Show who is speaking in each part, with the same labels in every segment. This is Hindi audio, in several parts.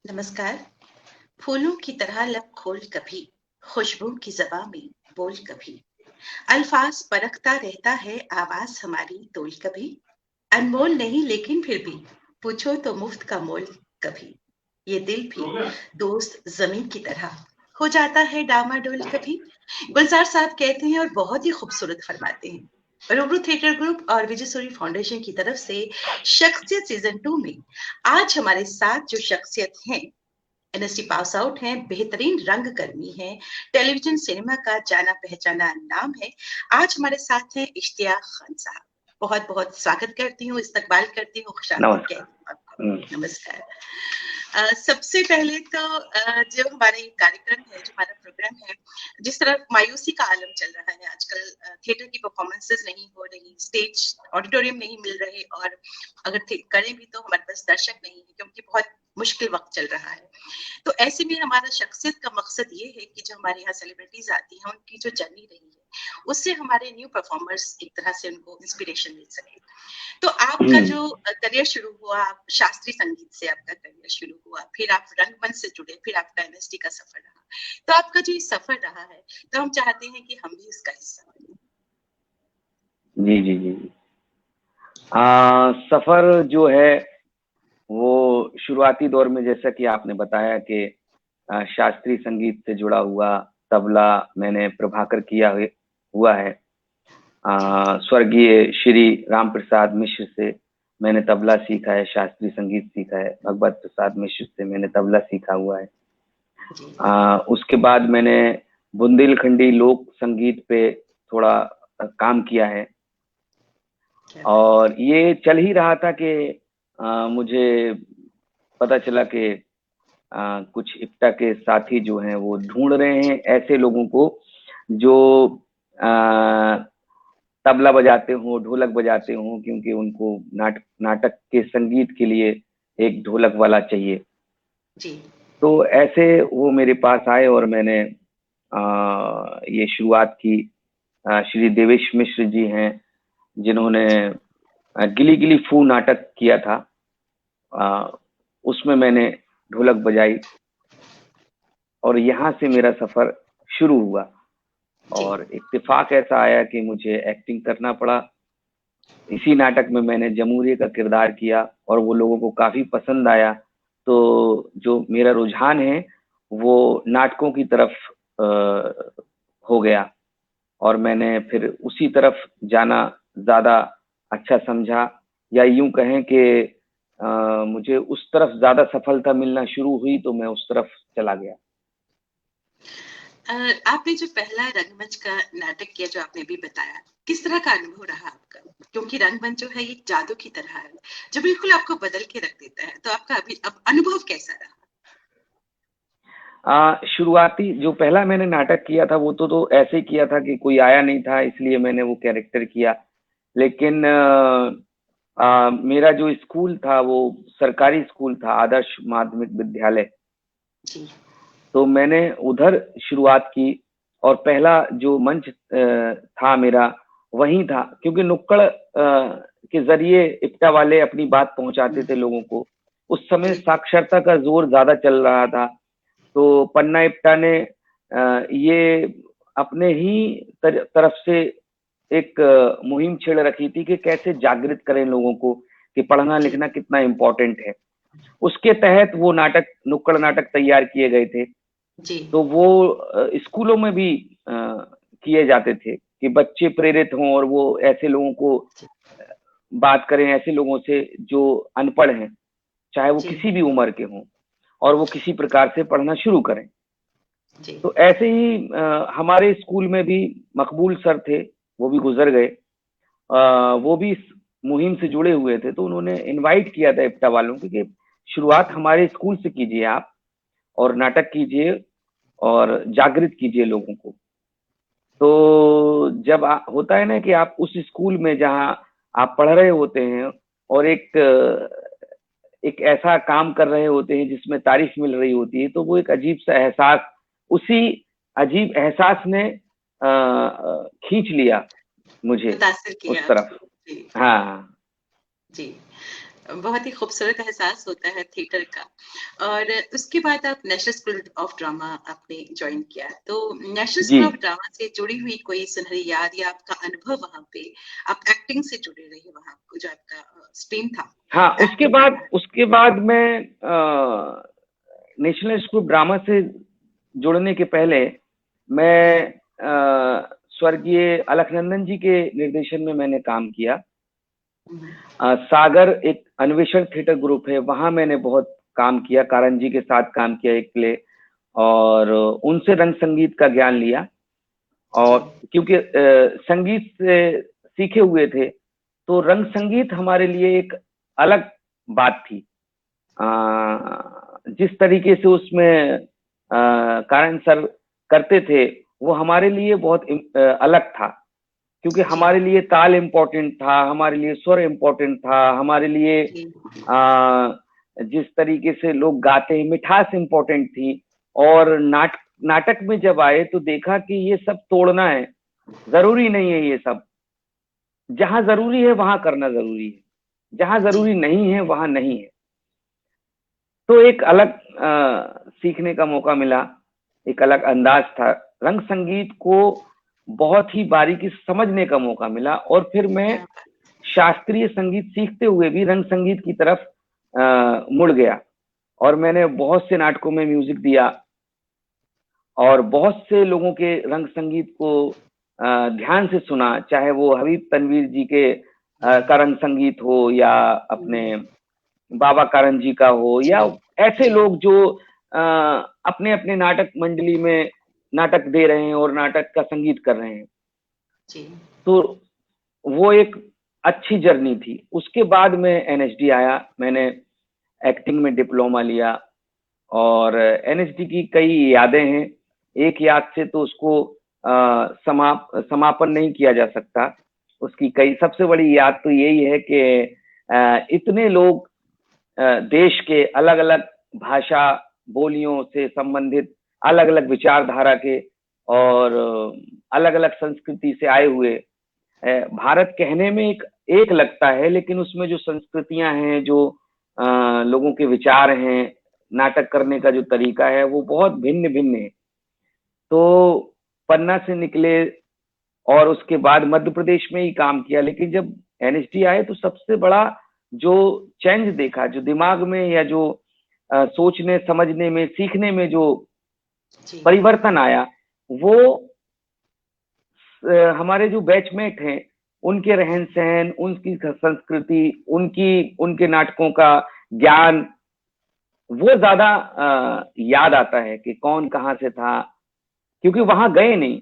Speaker 1: नमस्कार। फूलों की तरह लब खोल कभी, खुशबू की ज़बां में बोल कभी। अल्फाज परखता रहता है आवाज़ हमारी तोल कभी। अनमोल नहीं लेकिन फिर भी पूछो तो मुफ्त का मोल कभी। ये दिल भी दोस्त ज़मीन की तरह हो जाता है डामाडोल कभी। गुलज़ार साहब कहते हैं और बहुत ही खूबसूरत फरमाते हैं। रूबरू थिएटर ग्रुप और विजय सूरी फाउंडेशन की तरफ से शख्सियत सीजन 2 में आज हमारे साथ जो शख्सियत हैं, एनएसडी पास आउट हैं, बेहतरीन रंगकर्मी हैं, टेलीविजन सिनेमा का जाना पहचाना नाम है। आज हमारे साथ हैं इश्तियाक खान साहब। बहुत बहुत स्वागत करती हूँ, इस्तकबाल करती हूँ, खुशामदीद कहती
Speaker 2: नमस्कार।
Speaker 1: हूँ आपको। नमस्कार। सबसे पहले तो जो हमारा ये कार्यक्रम है, जो हमारा प्रोग्राम है, जिस तरह मायूसी का आलम चल रहा है आजकल, थिएटर की परफॉर्मेंसेस नहीं हो रही, स्टेज ऑडिटोरियम नहीं मिल रहे, और अगर करें भी तो हमारे पास दर्शक नहीं है, क्योंकि बहुत मुश्किल वक्त चल रहा है। तो ऐसे में हमारा शख्सियत का मकसद ये है कि जो हमारे यहाँ सेलिब्रिटीज आती हैं, उनकी जो जर्नी रही है, उससे हमारे न्यू परफॉर्मर्स एक तरह से उनको इंस्पिरेशन मिल सके। तो आपका जो करियर शुरू हुआ, शास्त्रीय संगीत से आपका करियर शुरू हुआ, फिर आप रंगमंच से जुड़े, फिर आपका एनएसडी का सफर रहा। तो आपका जो ये सफर रहा है, तो हम चाहते हैं कि हम भी इसका हिस्सा बने।
Speaker 2: जी, जी, जी, जी। सफ़र जो है वो शुरुआती दौर में, जैसा कि आपने बताया कि शास्त्रीय संगीत से जुड़ा हुआ तबला मैंने प्रभाकर किया हुआ है। स्वर्गीय श्री राम प्रसाद मिश्र से मैंने तबला सीखा है, शास्त्रीय संगीत सीखा है। भगवत प्रसाद मिश्र से मैंने तबला सीखा हुआ है। उसके बाद मैंने बुंदेलखंडी लोक संगीत पे थोड़ा काम किया है, और ये चल ही रहा था कि मुझे पता चला कि कुछ इप्टा के साथी जो हैं वो ढूंढ रहे हैं ऐसे लोगों को जो तबला बजाते हों, ढोलक बजाते हों, क्योंकि उनको नाटक के संगीत के लिए एक ढोलक वाला चाहिए।
Speaker 1: जी।
Speaker 2: तो ऐसे वो मेरे पास आए और मैंने ये शुरुआत की। श्री देवेश मिश्र जी हैं जिन्होंने गिली गिली फू नाटक किया था, उसमें मैंने ढोलक बजाई, और यहाँ से मेरा सफर शुरू हुआ। और इत्तेफाक ऐसा आया कि मुझे एक्टिंग करना पड़ा। इसी नाटक में मैंने जमूरिया का किरदार किया और वो लोगों को काफी पसंद आया। तो जो मेरा रुझान है वो नाटकों की तरफ हो गया, और मैंने फिर उसी तरफ जाना ज्यादा अच्छा समझा, या यूं कहें कि मुझे उस तरफ ज्यादा सफलता मिलना शुरू हुई, तो मैं उस तरफ चला गया।
Speaker 1: आपने जो पहला रंगमंच का नाटक किया, जो आपने अभी बताया, किस तरह का अनुभव रहा आपका? क्योंकि रंगमंच जो है एक जादू की तरह है, जो बिल्कुल आपको बदल के रख देता है। तो आपका अभी अब अनुभव कैसा रहा?
Speaker 2: शुरुआती जो पहला मैंने नाटक किया था वो तो ऐसे ही किया था कि कोई आया नहीं था, इसलिए मैंने वो कैरेक्टर किया। लेकिन मेरा जो स्कूल था वो सरकारी स्कूल था, आदर्श माध्यमिक विद्यालय।
Speaker 1: जी।
Speaker 2: तो मैंने उधर शुरुआत की, और पहला जो मंच था मेरा वही था, क्योंकि नुक्कड़ के जरिए इप्टा वाले अपनी बात पहुंचाते थे लोगों को। उस समय साक्षरता का जोर ज्यादा चल रहा था, तो पन्ना इप्टा ने ये अपने ही तरफ से एक मुहिम छेड़ रखी थी कि कैसे जागृत करें लोगों को कि पढ़ना लिखना कितना इम्पोर्टेंट है। उसके तहत वो नाटक, नुक्कड़ नाटक तैयार किए गए थे।
Speaker 1: जी।
Speaker 2: तो वो स्कूलों में भी किए जाते थे कि बच्चे प्रेरित हों और वो ऐसे लोगों को बात करें, ऐसे लोगों से जो अनपढ़ हैं, चाहे वो किसी भी उम्र के हों, और वो किसी प्रकार से पढ़ना शुरू करें। तो ऐसे ही हमारे स्कूल में भी मकबूल सर थे, वो भी गुजर गए। वो भी इस मुहिम से जुड़े हुए थे, तो उन्होंने इनवाइट किया था इप्टा वालों को कि शुरुआत हमारे स्कूल से कीजिए आप, और नाटक कीजिए और जागृत कीजिए लोगों को। तो जब होता है ना कि आप उस स्कूल में जहां आप पढ़ रहे होते हैं और एक ऐसा काम कर रहे होते हैं जिसमें तारीफ मिल रही होती है, तो वो एक अजीब सा एहसास, उसी अजीब एहसास ने खींच लिया मुझे
Speaker 1: मुतासिर किया
Speaker 2: उस तरफ।
Speaker 1: आपको। जी।
Speaker 2: हाँ।
Speaker 1: जी। बहुत ही खूबसूरत एहसास होता है थिएटर का। और उसके बाद आप नेशनल स्कूल ऑफ ड्रामा आपने ज्वाइन किया, तो नेशनल
Speaker 2: जी।
Speaker 1: स्कूल ऑफ ड्रामा से जुड़ी हुई कोई सुनहरी याद या आपका अनुभव वहां पे, आप एक्टिंग से जुड़े रहे वहां, जो आपका स्ट्रीम था
Speaker 2: हाँ,
Speaker 1: एक्टिंग करना है।
Speaker 2: उसके बाद मैं नेशनल स्कूल ड्रामा से जुड़ने के पहले मैं स्वर्गीय अलखनंदन जी के निर्देशन में मैंने काम किया। सागर एक अन्वेषण थिएटर ग्रुप है, वहां मैंने बहुत काम किया, कारण जी के साथ काम किया एक प्ले, और उनसे रंग संगीत का ज्ञान लिया। और क्योंकि संगीत से सीखे हुए थे, तो रंग संगीत हमारे लिए एक अलग बात थी। जिस तरीके से उसमें कारण सर करते थे, वो हमारे लिए बहुत अलग था, क्योंकि हमारे लिए ताल इम्पोर्टेंट था, हमारे लिए स्वर इम्पोर्टेंट था, हमारे लिए जिस तरीके से लोग गाते हैं मिठास इम्पोर्टेंट थी। और नाटक में जब आए तो देखा कि ये सब तोड़ना है, जरूरी नहीं है ये सब। जहां जरूरी है वहां करना जरूरी है, जहां जरूरी नहीं है वहां नहीं है। तो एक अलग सीखने का मौका मिला, एक अलग अंदाज था, रंग संगीत को बहुत ही बारीकी से समझने का मौका मिला। और फिर मैं शास्त्रीय संगीत सीखते हुए भी रंग संगीत की तरफ मुड़ गया, और मैंने बहुत से नाटकों में म्यूजिक दिया, और बहुत से लोगों के रंग संगीत को ध्यान से सुना, चाहे वो हबीब तनवीर जी के का रंग संगीत हो, या अपने बाबा कारण जी का हो, या ऐसे लोग जो अपने अपने नाटक मंडली में नाटक दे रहे हैं और नाटक का संगीत कर रहे हैं। तो वो एक अच्छी जर्नी थी। उसके बाद में एनएसडी आया, मैंने एक्टिंग में डिप्लोमा लिया, और एनएसडी की कई यादें हैं। एक याद से तो उसको समापन नहीं किया जा सकता। उसकी कई, सबसे बड़ी याद तो यही है कि इतने लोग देश के अलग अलग भाषा बोलियों से संबंधित, अलग अलग विचारधारा के और अलग अलग संस्कृति से आए हुए, भारत कहने में एक लगता है, लेकिन उसमें जो संस्कृतियां हैं, जो लोगों के विचार हैं, नाटक करने का जो तरीका है, वो बहुत भिन्न भिन्न है। तो पन्ना से निकले और उसके बाद मध्य प्रदेश में ही काम किया, लेकिन जब एनएसडी आए तो सबसे बड़ा जो चेंज देखा, जो दिमाग में या जो सोचने समझने में सीखने में जो परिवर्तन आया, वो हमारे जो बैचमेट हैं उनके रहन सहन, उनकी संस्कृति, उनके नाटकों का ज्ञान, वो ज्यादा याद आता है कि कौन कहाँ से था, क्योंकि वहां गए नहीं,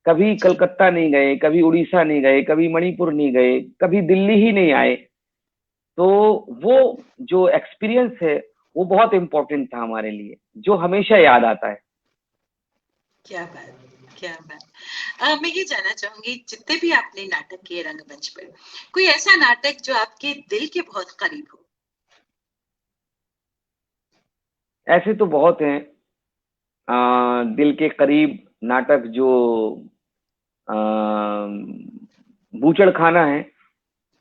Speaker 2: कभी कलकत्ता नहीं गए, कभी उड़ीसा नहीं गए, कभी मणिपुर नहीं गए, कभी दिल्ली ही नहीं आए। तो वो जो एक्सपीरियंस है वो बहुत इंपॉर्टेंट था हमारे लिए, जो हमेशा याद आता है।
Speaker 1: क्या बात, क्या बात। मैं ये जानना चाहूंगी, जितने भी आपने नाटक किए रंगमंच पर, कोई ऐसा नाटक जो आपके दिल के बहुत करीब हो?
Speaker 2: ऐसे तो बहुत हैं, दिल के करीब नाटक जो बूचड़ खाना है,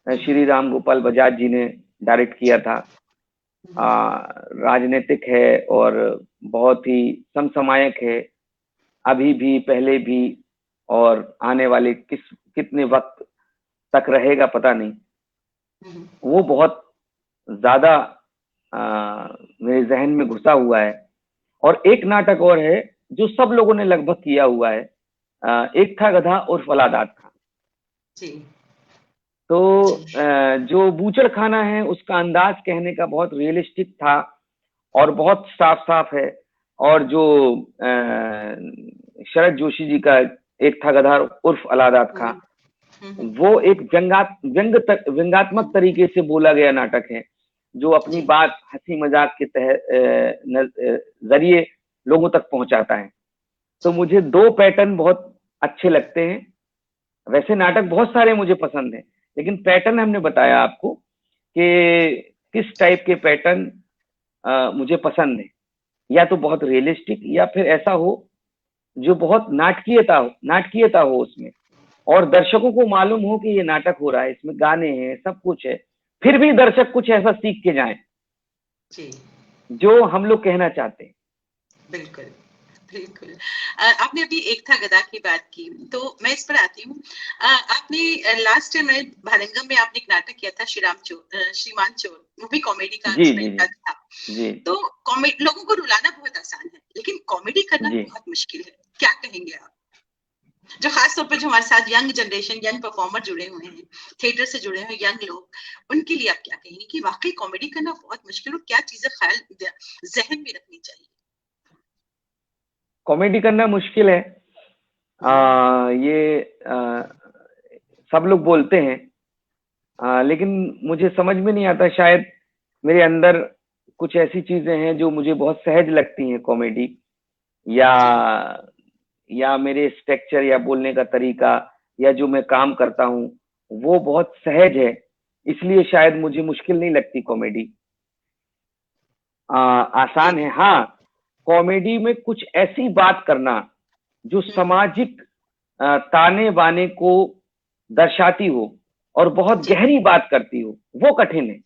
Speaker 2: श्री राम गोपाल बजाज जी ने डायरेक्ट किया था। राजनीतिक है और बहुत ही समसामयिक है, अभी भी पहले भी, और आने वाले कितने वक्त तक रहेगा पता नहीं। वो बहुत ज्यादा मेरे जहन में घुसा हुआ है। और एक नाटक और है जो सब लोगों ने लगभग किया हुआ है, एक था गधा उर्फ अलादाद खां। तो जो बूचड़ खाना है उसका अंदाज कहने का बहुत रियलिस्टिक था और बहुत साफ साफ है। और जो शरद जोशी जी का एक था गधा उर्फ अलादाद खां, वो एक व्यंगात्मक तरीके से बोला गया नाटक है, जो अपनी बात हंसी मजाक के जरिए लोगों तक पहुंचाता है। तो मुझे दो पैटर्न बहुत अच्छे लगते हैं। वैसे नाटक बहुत सारे मुझे पसंद हैं, लेकिन पैटर्न हमने बताया आपको कि किस टाइप के पैटर्न मुझे पसंद है, या तो बहुत रियलिस्टिक या फिर ऐसा हो जो बहुत नाटकीयता हो उसमें, और दर्शकों को मालूम हो कि ये नाटक हो रहा है, इसमें गाने हैं, सब कुछ है, फिर भी दर्शक कुछ ऐसा सीख के जाएं
Speaker 1: जी,
Speaker 2: जो हम लोग कहना चाहते हैं।
Speaker 1: बिल्कुल, बिल्कुल। आपने अभी एक था गधा की बात की, तो मैं इस पर आती हूँ। आपने लास्ट टाइम में भारंगम में आपने एक नाटक किया था श्रीमान चोर, वो भी कॉमेडी का
Speaker 2: जी
Speaker 1: उसमें
Speaker 2: जी
Speaker 1: टच था।
Speaker 2: जी
Speaker 1: तो लोगों को रुलाना बहुत आसान है, लेकिन कॉमेडी करना
Speaker 2: जी।
Speaker 1: बहुत मुश्किल है। क्या कहेंगे आप? जो खास तौर पे जो हमारे साथ यंग जनरेशन, यंग परफॉर्मर जुड़े हुए हैं, थिएटर से जुड़े हुए यंग लोग, उनके लिए आप क्या कहेंगे कि वाकई कॉमेडी करना बहुत मुश्किल और क्या चीजें ख्याल जहन में रखनी चाहिए?
Speaker 2: कॉमेडी करना मुश्किल है, ये सब लोग बोलते हैं, लेकिन मुझे समझ में नहीं आता, शायद मेरे अंदर कुछ ऐसी चीजें हैं जो मुझे बहुत सहज लगती हैं कॉमेडी, या मेरे स्ट्रक्चर या बोलने का तरीका या जो मैं काम करता हूँ वो बहुत सहज है, इसलिए शायद मुझे मुश्किल नहीं लगती कॉमेडी। आसान है। हाँ, कॉमेडी में कुछ ऐसी बात करना जो सामाजिक ताने बाने को दर्शाती हो और बहुत गहरी बात करती हो, वो कठिन है।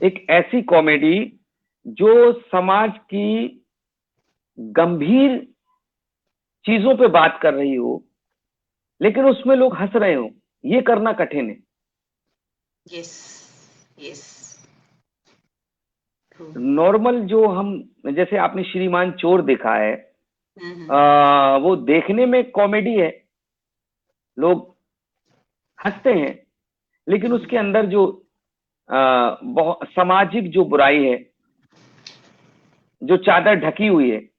Speaker 2: एक ऐसी कॉमेडी जो समाज की गंभीर चीजों पे बात कर रही हो लेकिन उसमें लोग हंस रहे हो, ये करना कठिन है।
Speaker 1: Yes, yes.
Speaker 2: नॉर्मल जो हम, जैसे आपने श्रीमान चोर देखा है, वो देखने में कॉमेडी है, लोग हंसते हैं, लेकिन उसके अंदर जो बहुत सामाजिक जो बुराई है, जो चादर ढकी हुई है,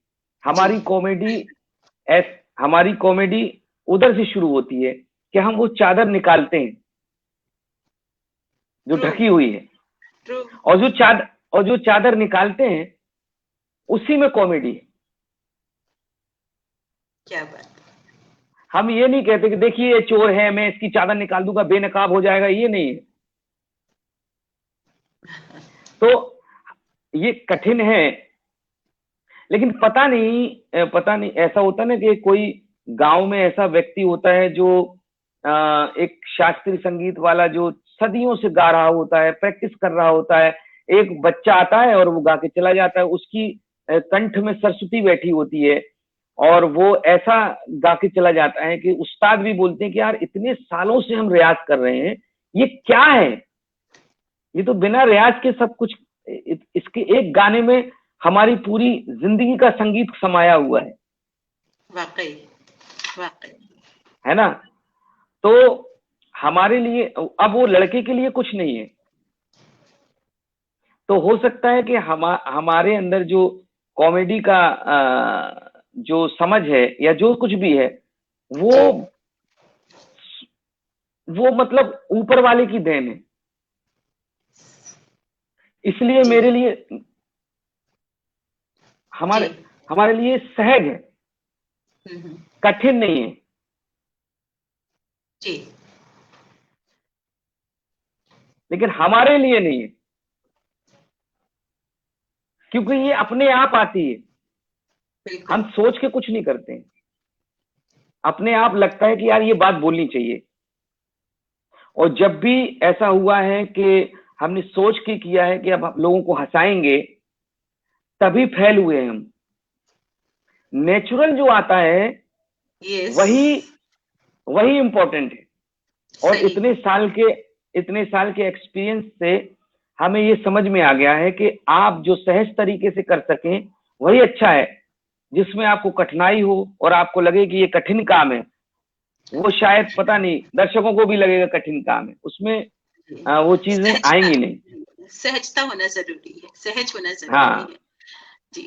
Speaker 2: हमारी कॉमेडी उधर से शुरू होती है कि हम वो चादर निकालते हैं जो ढकी हुई है, और जो चादर निकालते हैं उसी में कॉमेडी है।
Speaker 1: क्या बात।
Speaker 2: हम ये नहीं कहते कि देखिए ये चोर है, मैं इसकी चादर निकाल दूंगा, बेनकाब हो जाएगा, ये नहीं है। तो ये कठिन है, लेकिन पता नहीं ऐसा होता ना कि कोई गांव में ऐसा व्यक्ति होता है जो एक शास्त्रीय संगीत वाला जो सदियों से गा रहा होता है, प्रैक्टिस कर रहा होता है, एक बच्चा आता है और वो गा के चला जाता है, उसकी कंठ में सरस्वती बैठी होती है और वो ऐसा गा के चला जाता है कि उस्ताद भी बोलते हैं कि यार इतने सालों से हम रियाज कर रहे हैं, ये क्या है, ये तो बिना रियाज के सब कुछ, इसके एक गाने में हमारी पूरी जिंदगी का संगीत समाया हुआ है।
Speaker 1: वाकई, वाकई
Speaker 2: है ना। तो हमारे लिए अब वो लड़के के लिए कुछ नहीं है, तो हो सकता है कि हमारे अंदर जो कॉमेडी का जो समझ है या जो कुछ भी है वो मतलब ऊपर वाले की देन है, इसलिए मेरे लिए हमारे लिए सहज है, कठिन नहीं है
Speaker 1: जी,
Speaker 2: लेकिन हमारे लिए नहीं है, क्योंकि ये अपने आप आती है, हम सोच के कुछ नहीं करते हैं, अपने आप लगता है कि यार ये बात बोलनी चाहिए। और जब भी ऐसा हुआ है कि हमने सोच के किया है कि अब लोगों को हंसाएंगे, तभी फैल हुए हैं हम। नेचुरल जो आता है वही इंपॉर्टेंट है। और इतने साल के एक्सपीरियंस से हमें ये समझ में आ गया है कि आप जो सहज तरीके से कर सकें वही अच्छा है। जिसमें आपको कठिनाई हो और आपको लगे कि ये कठिन काम है, वो शायद पता नहीं दर्शकों को भी लगेगा कठिन काम है, उसमें वो चीजें आएंगी नहीं।
Speaker 1: सहजता होना जरूरी है, सहज होना जरूरी है। जी,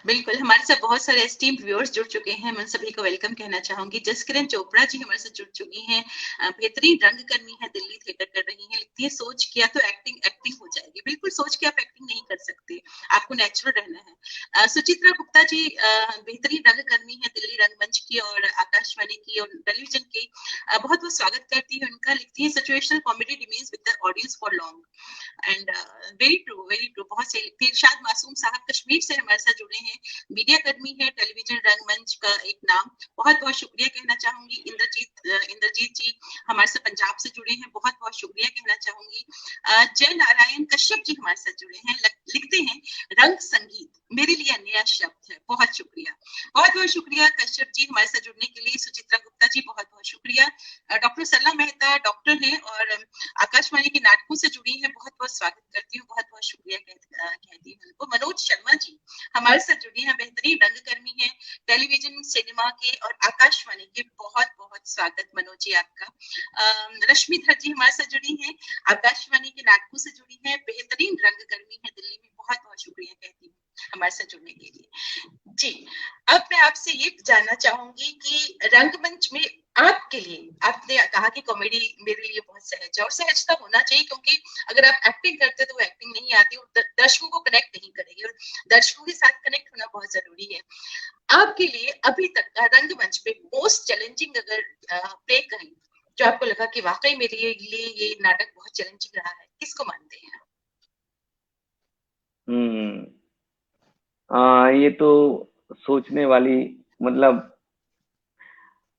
Speaker 1: बिल्कुल। हमारे साथ बहुत सारे एस्टीम्ड व्यूअर्स जुड़ चुके हैं, मैं सभी को वेलकम कहना चाहूंगी। जसकिरण चोपड़ा जी हमारे साथ जुड़ चुकी हैं, बेहतरीन रंगकर्मी है, दिल्ली थिएटर कर रही हैं, लिखती है सोच किया तो एक्टिंग हो जाएगी। बिल्कुल, सोच के आप एक्टिंग नहीं कर सकते, आपको नेचुरल रहना है। सुचित्रा गुप्ता जी बेहतरीन रंगकर्मी है, दिल्ली रंगमंच की और आकाशवाणी की और टेलीविजन की, बहुत बहुत स्वागत करती है उनका। लिखती है situational comedy remains with the audience for long. And very true, बहुत सही। इरशाद मासूम साहब कश्मीर से हमारे साथ जुड़े हैं, मीडिया कर्मी है, टेलीविजन रंगमंच का एक नाम। बहुत बहुत शुक्रिया कहना चाहूंगी। इंद्रजीत जी हमारे से पंजाब से जुड़े हैं, बहुत बहुत शुक्रिया कहना चाहूंगी। जय नारायण कश्यप जी हमारे साथ जुड़े हैं, लिखते हैं रंग संगीत मेरे लिए नया शब्द है। बहुत शुक्रिया, बहुत बहुत शुक्रिया कश्यप जी हमारे साथ जुड़ने के लिए। सुचित्रा गुप्ता जी बहुत बहुत शुक्रिया। डॉक्टर सल्ला मेहता डॉक्टर हैं और आकाशवाणी के नाटकों से जुड़ी हैं, बहुत बहुत स्वागत करती हूँ, बहुत बहुत शुक्रिया कहती हूँ उनको। मनोज शर्मा जी हमारे साथ जुड़ी हैं, बेहतरीन रंगकर्मी हैं, टेलीविजन सिनेमा के और आकाशवाणी के। बहुत बहुत स्वागत मनोज जी आपका। रश्मिधर जी हमारे साथ जुड़ी हैं, आकाशवाणी के नाटकों से जुड़ी हैं, बेहतरीन रंगकर्मी है दिल्ली में। बहुत बहुत शुक्रिया कहती हूँ हमारे साथ जुड़ने के लिए जी। अब मैं आपसे ये जानना चाहूंगी कि रंगमंच में आपके लिए, आपने कहा कि कॉमेडी मेरे लिए बहुत सहज है, और सहजता होना चाहिए, क्योंकि अगर आप एक्टिंग करते तो वो एक्टिंग नहीं आती और दर्शकों को कनेक्ट नहीं करेगी, और दर्शकों के साथ कनेक्ट होना बहुत जरूरी है। आपके लिए अभी तक का रंगमंच पे मोस्ट चैलेंजिंग अगर प्ले करें, जो आपको लगा कि वाकई मेरे लिए ये नाटक बहुत चैलेंजिंग रहा है, किसको मानते हैं?
Speaker 2: ये तो सोचने वाली, मतलब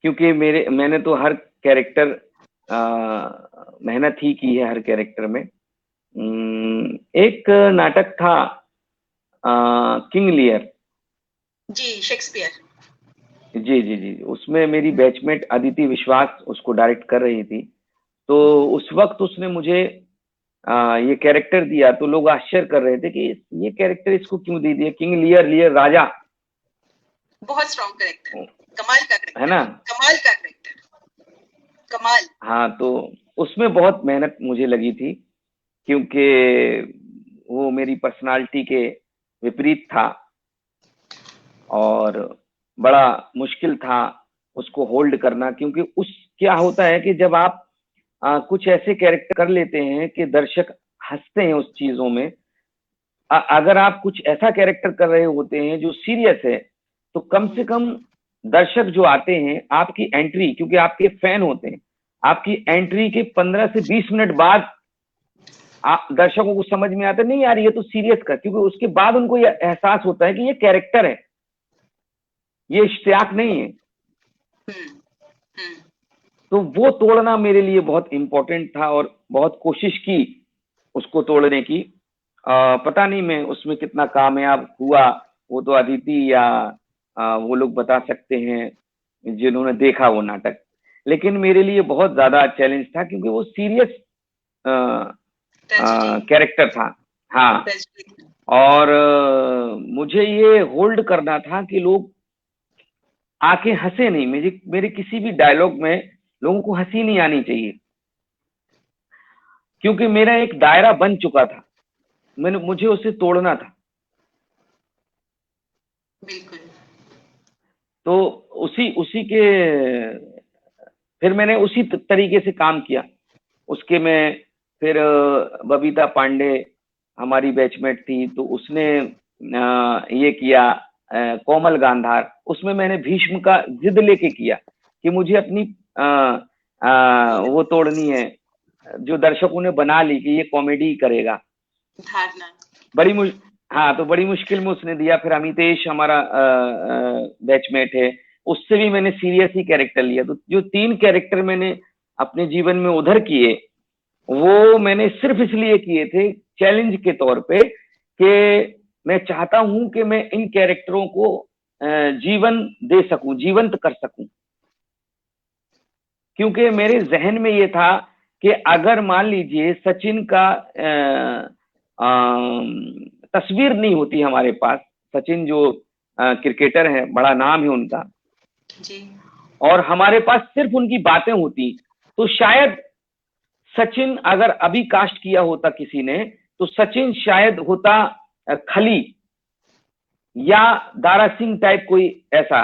Speaker 2: क्योंकि मैंने तो हर कैरेक्टर मेहनत ही की है हर कैरेक्टर में। एक नाटक था किंग लियर
Speaker 1: जी, शेक्सपियर।
Speaker 2: जी जी जी, उसमें मेरी बैचमेट अदिति विश्वास उसको डायरेक्ट कर रही थी। तो उस वक्त उसने मुझे ये कैरेक्टर दिया, तो लोग आश्चर्य कर रहे थे कि ये कैरेक्टर इसको क्यों दे दिया, किंग लियर, लियर राजा।
Speaker 1: बहुत स्ट्रॉन्ग कैरेक्टर, कमाल का कैरेक्टर
Speaker 2: है ना,
Speaker 1: कमाल का कैरेक्टर, कमाल।
Speaker 2: हाँ, तो उसमें बहुत मेहनत मुझे लगी थी, क्योंकि वो मेरी पर्सनालिटी के विपरीत था और बड़ा मुश्किल था उसको होल्ड करना। क्योंकि उस क्या होता है कि जब आप कुछ ऐसे कैरेक्टर कर लेते हैं कि दर्शक हंसते हैं उस चीजों में, अगर आप कुछ ऐसा कैरेक्टर कर रहे होते हैं जो सीरियस है, तो कम से कम दर्शक जो आते हैं आपकी एंट्री, क्योंकि आपके फैन होते हैं, आपकी एंट्री के 15 से 20 मिनट बाद आप दर्शकों को समझ में आता नहीं यार ये तो सीरियस कर, क्योंकि उसके बाद उनको ये एहसास होता है कि ये कैरेक्टर है, ये इश्तियाक नहीं है। तो वो तोड़ना मेरे लिए बहुत इंपॉर्टेंट था और बहुत कोशिश की उसको तोड़ने की। पता नहीं मैं उसमें कितना कामयाब हुआ, वो तो अदिति या वो लोग बता सकते हैं जिन्होंने देखा वो नाटक। लेकिन मेरे लिए बहुत ज्यादा चैलेंज था, क्योंकि वो सीरियस कैरेक्टर था। हाँ, और मुझे ये होल्ड करना था कि लोग आके हंसे नहीं। मेरे किसी भी डायलॉग में लोगों को हंसी नहीं आनी चाहिए, क्योंकि मेरा एक दायरा बन चुका था, मुझे उसे तोड़ना था।
Speaker 1: बिल्कुल।
Speaker 2: तो उसी के फिर मैंने उसी तरीके से काम किया। उसके में फिर बबीता पांडे हमारी बैचमेट थी, तो उसने ये किया कोमल गांधार। उसमें मैंने भीष्म का जिद लेके किया कि मुझे अपनी वो तोड़नी है जो दर्शकों ने बना ली कि ये कॉमेडी करेगा। हाँ, तो बड़ी मुश्किल में उसने दिया। फिर अमितेश हमारा बैचमेट है, उससे भी मैंने सीरियस ही कैरेक्टर लिया। तो जो 3 कैरेक्टर मैंने अपने जीवन में उधर किए, वो मैंने सिर्फ इसलिए किए थे चैलेंज के तौर पे कि मैं चाहता हूं कि मैं इन कैरेक्टरों को जीवन दे सकूं, जीवंत कर सकूं। क्योंकि मेरे जहन में ये था कि अगर मान लीजिए सचिन का तस्वीर नहीं होती हमारे पास, सचिन जो क्रिकेटर है, बड़ा नाम है उनका
Speaker 1: जी,
Speaker 2: और हमारे पास सिर्फ उनकी बातें होती, तो शायद सचिन अगर अभी कास्ट किया होता किसी ने, तो सचिन शायद होता खली या दारा सिंह टाइप कोई ऐसा,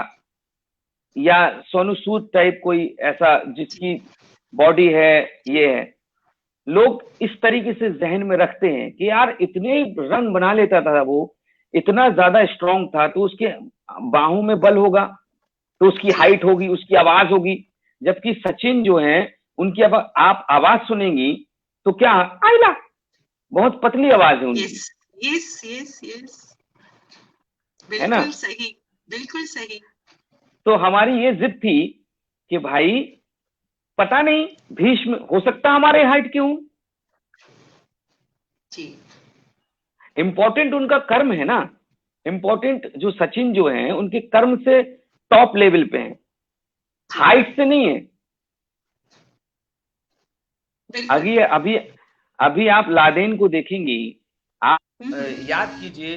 Speaker 2: या सोनू सूद टाइप कोई ऐसा जिसकी बॉडी है, ये है। लोग इस तरीके से जहन में रखते हैं कि यार इतने रन बना लेता था वो, इतना ज्यादा स्ट्रांग था, तो उसके बाहों में बल होगा, तो उसकी हाइट होगी, उसकी आवाज होगी। जबकि सचिन जो है, उनकी अब आप आवाज सुनेंगी तो क्या आइला बहुत पतली आवाज है उनकी।
Speaker 1: यस यस यस यस,
Speaker 2: है ना?
Speaker 1: बिल्कुल सही, बिल्कुल सही।
Speaker 2: तो हमारी ये जिद थी कि भाई पता नहीं भीष्म हो सकता हमारे हाइट के हों,
Speaker 1: जी
Speaker 2: इम्पोर्टेंट उनका कर्म है ना। इम्पोर्टेंट जो सचिन जो है उनके कर्म से टॉप लेवल पे हैं,
Speaker 1: जी
Speaker 2: हाइट से नहीं है।
Speaker 1: बिल्कुल।
Speaker 2: अभी अभी अभी आप लादेन को देखेंगी, आप
Speaker 1: हम्म,
Speaker 2: याद कीजिए,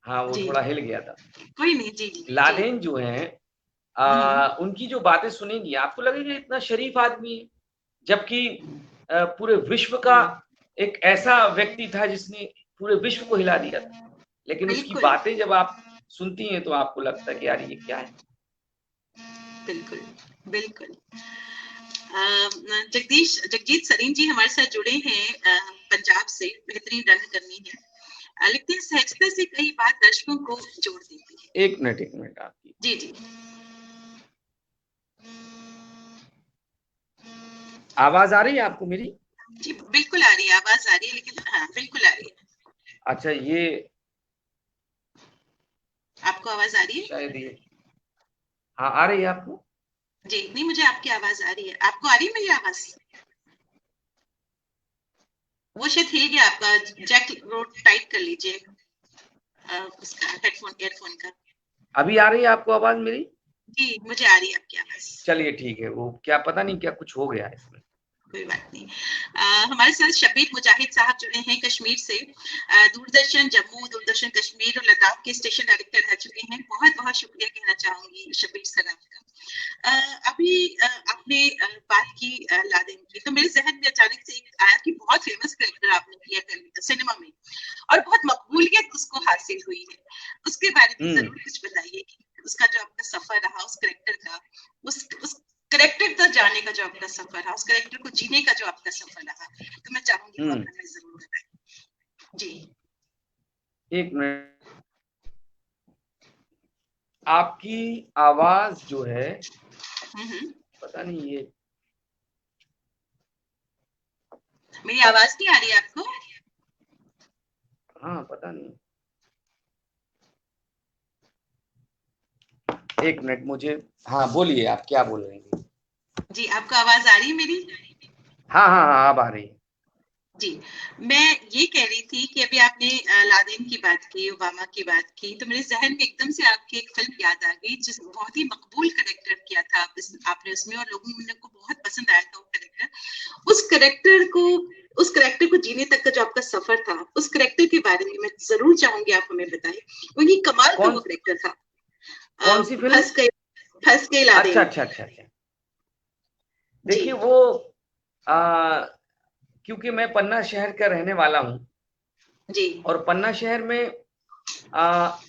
Speaker 2: हाँ वो
Speaker 1: जी
Speaker 2: थोड़ा हिल गया था।
Speaker 1: कोई नहीं, जी जी जी।
Speaker 2: लादेन जो है उनकी जो बातें सुनेंगी आपको लगेगा इतना शरीफ आदमी है, जबकि पूरे विश्व का एक ऐसा व्यक्ति था जिसने पूरे विश्व को हिला दिया था। लेकिन उसकी
Speaker 1: बिल्कुल
Speaker 2: बातें जब आप सुनती हैं तो आपको लगता है कि यार ये क्या है।
Speaker 1: बिल्कुल बिल्कुल। जगजीत सरीन जी हमारे साथ जुड़े हैं पंजाब से, बेहतरीन रन करनी है, लिखते हैं सहजता से कई बात दर्शकों को जोड़ देती है।
Speaker 2: एक मिनट आपकी
Speaker 1: जी जी
Speaker 2: आवाज आ रही है आपको मेरी?
Speaker 1: जी, बिल्कुल आ रही है, आवाज आ रही है, लेकिन हाँ बिल्कुल आ रही है।
Speaker 2: अच्छा, ये
Speaker 1: आपको आवाज आ रही है?
Speaker 2: शायद ये, हाँ आ रही है आपको?
Speaker 1: जी नहीं, मुझे आपकी आवाज आ रही है। आपको आ रही है मेरी आवाज? वो शायद हिल गया आपका जैक, रोड टाइट कर लीजिए उसका हेडफोन, ईयरफोन का।
Speaker 2: अभी आ रही है आपको आवाज मेरी?
Speaker 1: जी मुझे आ रही है आपकी आवाज।
Speaker 2: चलिए ठीक है, वो क्या पता नहीं क्या कुछ हो गया है इसमें।
Speaker 1: कोई बात नहीं। हमारे साथ शबीर मुजाहिद साहब जुड़े हैं कश्मीर से, दूरदर्शन जम्मू, दूरदर्शन कश्मीर और लद्दाख के स्टेशन डायरेक्टर रह चुके हैं। बहुत बहुत शुक्रिया कहना चाहूंगी शबीर सर आपका। अभी आपने बात की लादेन की, तो मेरे जहन में अचानक से एक आया कि बहुत फेमस कैरेक्टर आपने किया सिनेमा में और बहुत मकबूलियत उसको हासिल हुई है, उसके बारे में जरूर कुछ बताइए कि उसका जो आपका सफर रहा उस कैरेक्टर का, उस करेक्टर तक जाने का जो आपका सफर रहा, उस करेक्टर को जीने का जो आपका सफर रहा, तो मैं चाहूंगी वो आप हमें जरूर बताएं। जी
Speaker 2: एक मिनट, आपकी आवाज जो है पता नहीं ये,
Speaker 1: मेरी आवाज नहीं आ रही है आपको?
Speaker 2: हाँ पता नहीं, एक मिनट मुझे, हाँ बोलिए आप क्या बोल रही हैं?
Speaker 1: जी आपको आवाज आ रही है मेरी?
Speaker 2: हाँ अब आ रही है।
Speaker 1: जी मैं ये कह रही थी कि अभी आपने लादेन की बात की, ओबामा की बात की, तो मेरे जहन में एकदम से आपकी एक फिल्म याद आ गई जिस बहुत ही मकबूल करेक्टर किया था आपने उसमें, और लोगों को बहुत पसंद आया था वो करेक्टर। उस करेक्टर को जीने तक का जो आपका सफर था, उस करेक्टर के बारे में मैं जरूर चाहूंगी आप हमें बताएं। वही कमाल का वो करेक्टर था।
Speaker 2: कौन सी फिल्म?
Speaker 1: फंस गए
Speaker 2: अच्छा
Speaker 1: लादेन।
Speaker 2: अच्छा अच्छा अच्छा,
Speaker 1: जी
Speaker 2: देखिए वो आ, क्योंकि मैं पन्ना शहर का रहने वाला हूँ
Speaker 1: जी
Speaker 2: और पन्ना शहर में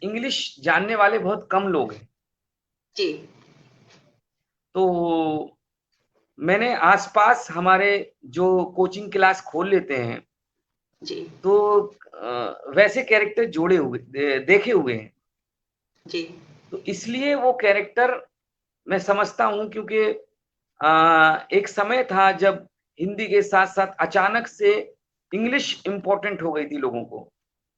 Speaker 2: इंग्लिश जानने वाले बहुत कम लोग हैं,
Speaker 1: जी
Speaker 2: तो मैंने आसपास हमारे जो कोचिंग क्लास खोल लेते हैं
Speaker 1: जी
Speaker 2: तो वैसे कैरेक्टर जोड़े हुए देखे हुए हैं,
Speaker 1: जी
Speaker 2: तो इसलिए वो कैरेक्टर मैं समझता हूँ, क्योंकि एक समय था जब हिंदी के साथ साथ अचानक से इंग्लिश इम्पोर्टेंट हो गई थी लोगों को,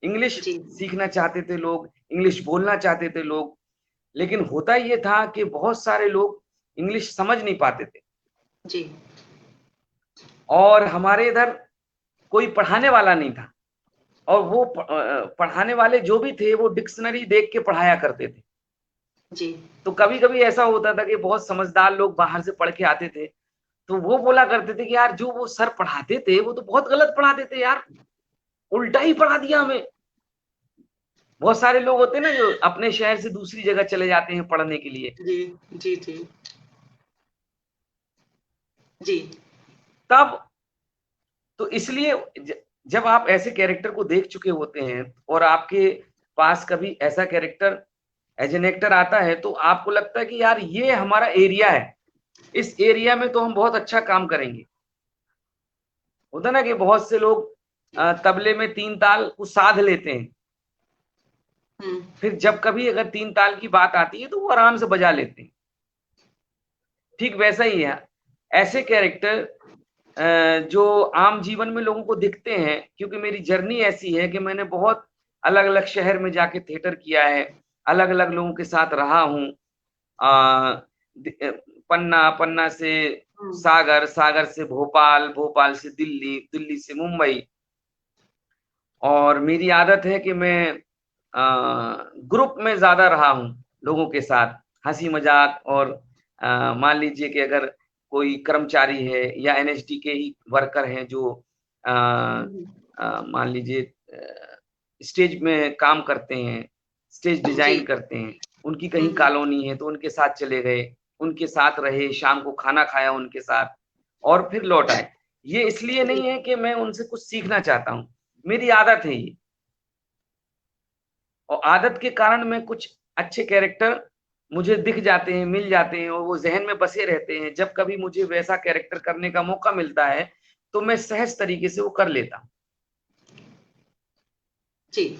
Speaker 2: इंग्लिश
Speaker 1: जी
Speaker 2: सीखना चाहते थे लोग, इंग्लिश बोलना चाहते थे लोग, लेकिन होता ये था कि बहुत सारे लोग इंग्लिश समझ नहीं पाते थे
Speaker 1: जी
Speaker 2: और हमारे इधर कोई पढ़ाने वाला नहीं था, और वो पढ़ाने वाले जो भी थे वो डिक्शनरी देख के पढ़ाया करते थे।
Speaker 1: जी
Speaker 2: तो कभी कभी ऐसा होता था कि बहुत समझदार लोग बाहर से पढ़ के आते थे, तो वो बोला करते थे कि यार जो वो सर पढ़ाते थे वो तो बहुत गलत पढ़ाते थे यार, उल्टा ही पढ़ा दिया हमें। बहुत सारे लोग होते हैं ना जो अपने शहर से दूसरी जगह चले जाते हैं पढ़ने के लिए,
Speaker 1: जी जी जी जी
Speaker 2: तब तो इसलिए जब आप ऐसे कैरेक्टर को देख चुके होते हैं और आपके पास कभी ऐसा कैरेक्टर एज एन एक्टर आता है तो आपको लगता है कि यार ये हमारा एरिया है, इस एरिया में तो हम बहुत अच्छा काम करेंगे। होता ना कि बहुत से लोग तबले में तीन ताल को साध लेते हैं, फिर जब कभी अगर तीन ताल की बात आती है तो वो आराम से बजा लेते हैं। ठीक वैसा ही है। ऐसे कैरेक्टर जो आम जीवन में लोगों को दिखते हैं, क्योंकि मेरी जर्नी ऐसी है कि मैंने बहुत अलग अलग शहर में जाके थिएटर किया है, अलग अलग लोगों के साथ रहा हूँ। पन्ना, पन्ना से सागर, सागर से भोपाल, भोपाल से दिल्ली, दिल्ली से मुंबई। और मेरी आदत है कि मैं ग्रुप में ज्यादा रहा हूँ लोगों के साथ, हंसी मजाक। और मान लीजिए कि अगर कोई कर्मचारी है या एनएचडी के ही वर्कर हैं जो मान लीजिए स्टेज में काम करते हैं, स्टेज डिजाइन करते हैं, उनकी कहीं कॉलोनी है तो उनके साथ चले गए, उनके साथ रहे, शाम को खाना खाया उनके साथ और फिर लौट आए। ये इसलिए नहीं है कि मैं उनसे कुछ सीखना चाहता हूँ, मेरी आदत है ये। और आदत के कारण मैं कुछ अच्छे कैरेक्टर मुझे दिख जाते हैं, मिल जाते हैं और वो जहन में बसे रहते हैं। जब कभी मुझे वैसा कैरेक्टर करने का मौका मिलता है तो मैं सहज तरीके से वो कर लेता हूँ।
Speaker 1: जी,